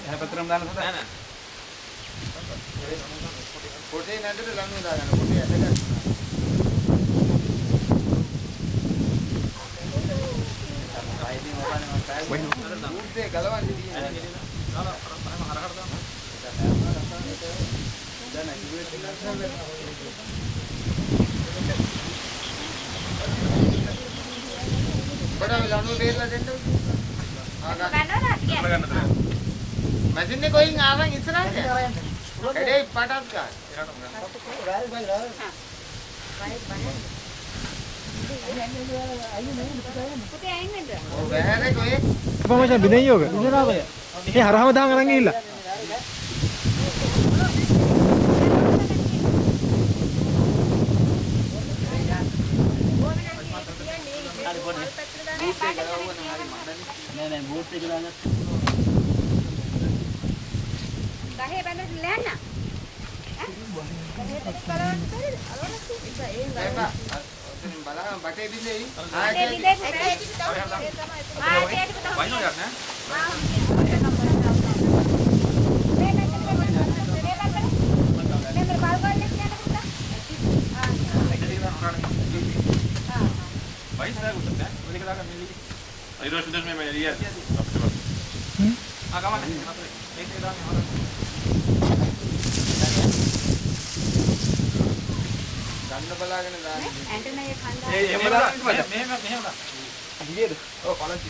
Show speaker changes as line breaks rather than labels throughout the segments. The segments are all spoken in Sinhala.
එහා පැත්තටම දාන්න හදා නෑ පොටේ නැද්ද ලඟු දාගන්න පොටේ ඇදගන්න ආයිදී මොකක්ද මම ටයිම් උත්තේ ගලවන්නේ තියෙන්නේ දාලා හරහට දාන්න දැන් ඉුවේ තියෙනවා බඩ ලණු බේරලා දෙන්න මැදින් එක කොයින් ආවන් ඉස්සරහට එඩේ පටස් ගන්න පුතේ අයින් වෙන්න ඔව් බෑනේ කොයි
කොහමද බිනේ යෝග ඉඳලා ඔය ඒ හරහම දාන් අරන් ගිහිල්ලා
නෑ බෝට් එක දාගත්තා. ගහේ බැලුවද ලෑන්න? ඈ? ගහේ දෙක බලන්න බැරිද? අලවලක් තියෙනවා. ඔතනින් බලන්න බටේ බින්දෙයි. ආයේ බින්දෙයි.
වයින්ෝ යක් නෑ. Ayuda sudah memang lihat. Agak mana? Ini dah ni orang. Ganda balagan dah.
Antenna ye khanda.
Mehem dah. Dia tu. Oh, college.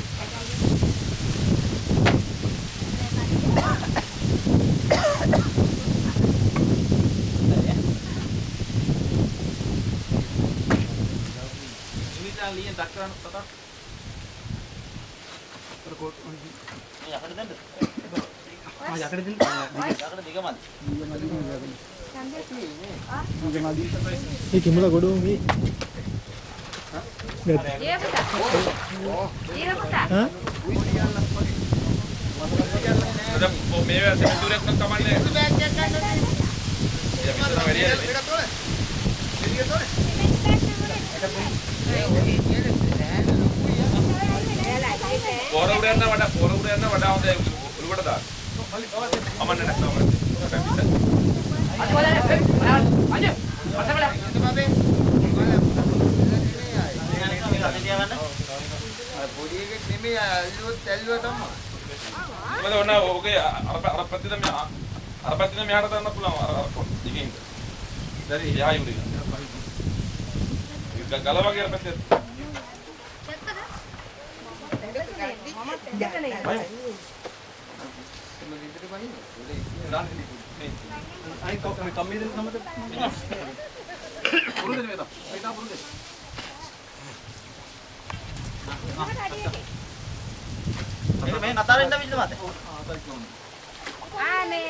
Ini dah lihat dakran tak? යකට දෙන්න. යකට දෙන්න. යකට දෙකමද?
ඒ කිමුල ගොඩෝ මේ.
ඒ පුතා. ඒ පුතා.
හා? මේ සෙමිතුරයක් නම් කමන්නේ. බෑග් එකක් ගන්න. එයා විතර වැඩි. එළිය තෝරේ. පොර උඩ යන්න වඩා හොඳයි ඔලුවට දාන්න. අමන්න නැත්නම් පොඩි එකෙක් නෙමෙයි ඇල්ලුවොත් තමයි. මොකද ඔන්න ඔගේ අර පැත්තේ මෙහාට දාන්න පුළුවන් අර එකකින්. දැන් එහා යුරි. ගලවගේ අර පැත්තේ Ay, kok kami din sama tu. Purun din beta. Beta purun din. Ini natarin dah bila mate.
Ane.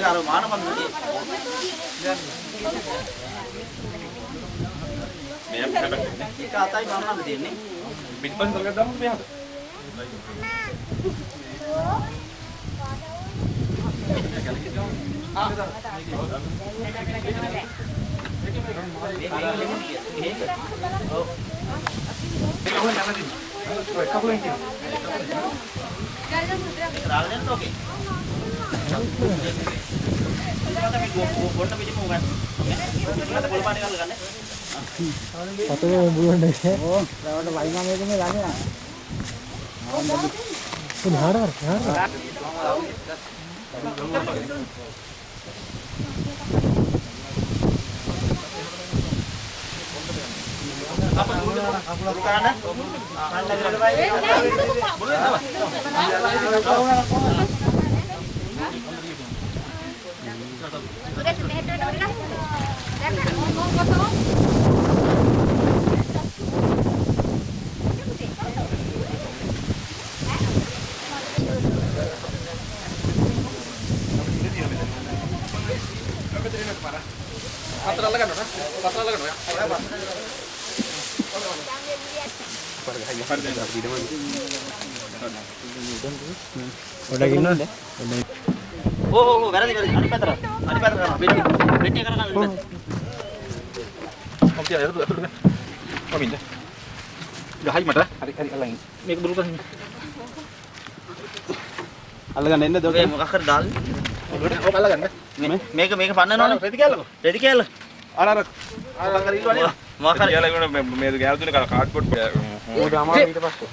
මේක අර මානපන්දුනේ.
මේ හැබැයි
එක අතයි මම නම් දෙන්නේ.
පිටිපස්සේ තරගයක් දාමුද මෙහාට?
පතේ බුලුන්නේ. ඕ රවට වයින්නා මේකනේ ගන්නේ නා. උන් හාරවර හාරවර.
apa dulu kanan
Udah gini.
Oh, වැරදි අනිත් පැත්තට කරා. බෙට් එක කරගන්න ඉන්න.
ඔක්කොම තියලා එතකොට කොහොමද? ගහයි මට. හරි අල්ලන්. මේක දුරු කරන්න. අල්ලගන්න එන්න
ඔය මොකක් හරි දාන්න.
ඔක අල්ලගන්න.
මේක පන්නනවනේ.
රෙදි කැල්ලකෝ.
රෙදි කැල්ල.
අර කර ඉල්ලවනේ.
මොකක් හරි
කියලා ඉවර මේ ගෑල් තුනේ කාඩ්බෝඩ්
Udah aman ඊට පස්සේ.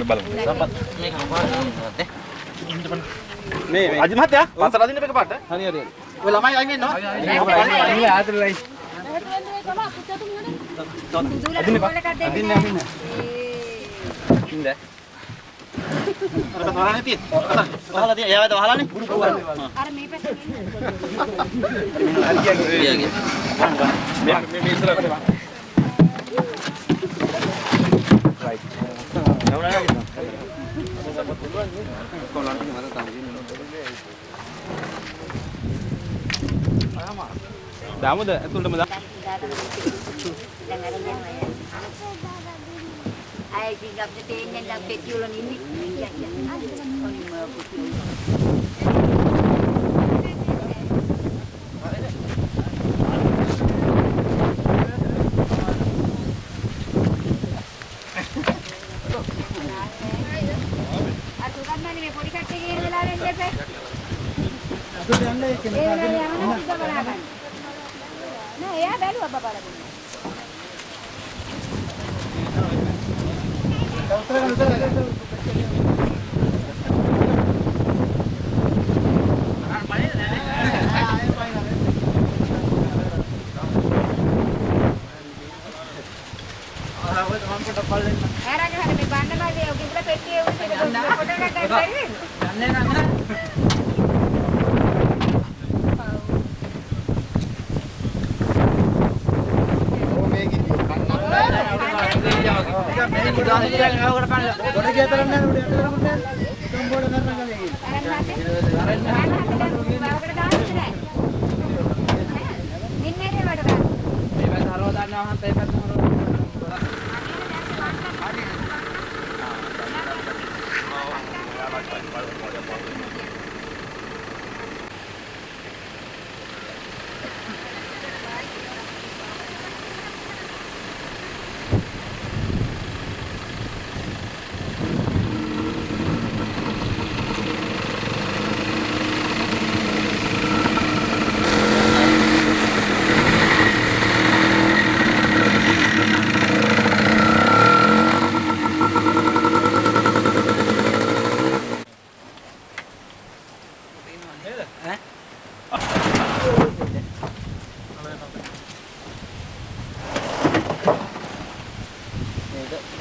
බලමු.
මේක මොකක්ද?
මේ අජි මහත්තයා පස්සට අදින්න මේක පාට. හරි හරි. ඔය ළමයි අයින් ඉන්නවා.
අනිල ආතලයි. අදින්න.
ඉන්න.
අර වහලා නැති. වහලා තිය. එයාවද වහලානේ?
අර මේ පැත්තේ
හරියගේ.
මේ ඉස්සරහට වා. රයිට්. දාමුද ඇතුළටම දා.
I think of the thing and the petrol on in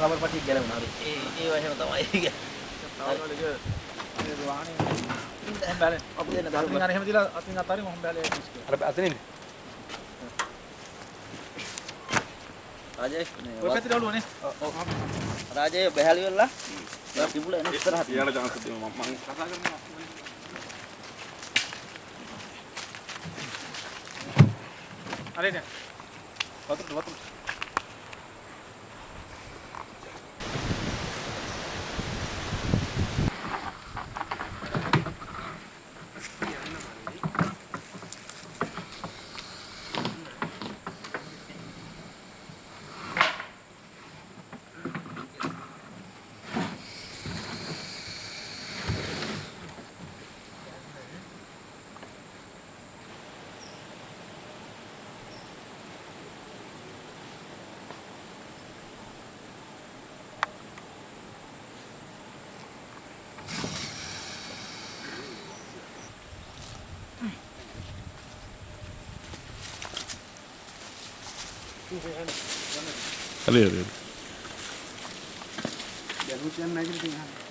rubber pati ගැලවුණා. ඒ වශයෙන් තමයි.
හොම් බැලේ. අපි දෙන්න දාලා. අර එහෙම දීලා අතින් අතාරින් හොම් බැලේ ඉස්කේ. අර අතනින්.
රාජේ
ඔය පැත්තට ඔළුවනේ.
ඔව්. රාජේ බහැලි වෙලා. ඔය පිඹුල එන ඉස්සරහට.
ඊළඟ chance දෙමු මම කතා කරනවා.
අරේ නෑ. වතුර.
හරි.
දැනුත් යන්න නැගිටින්න.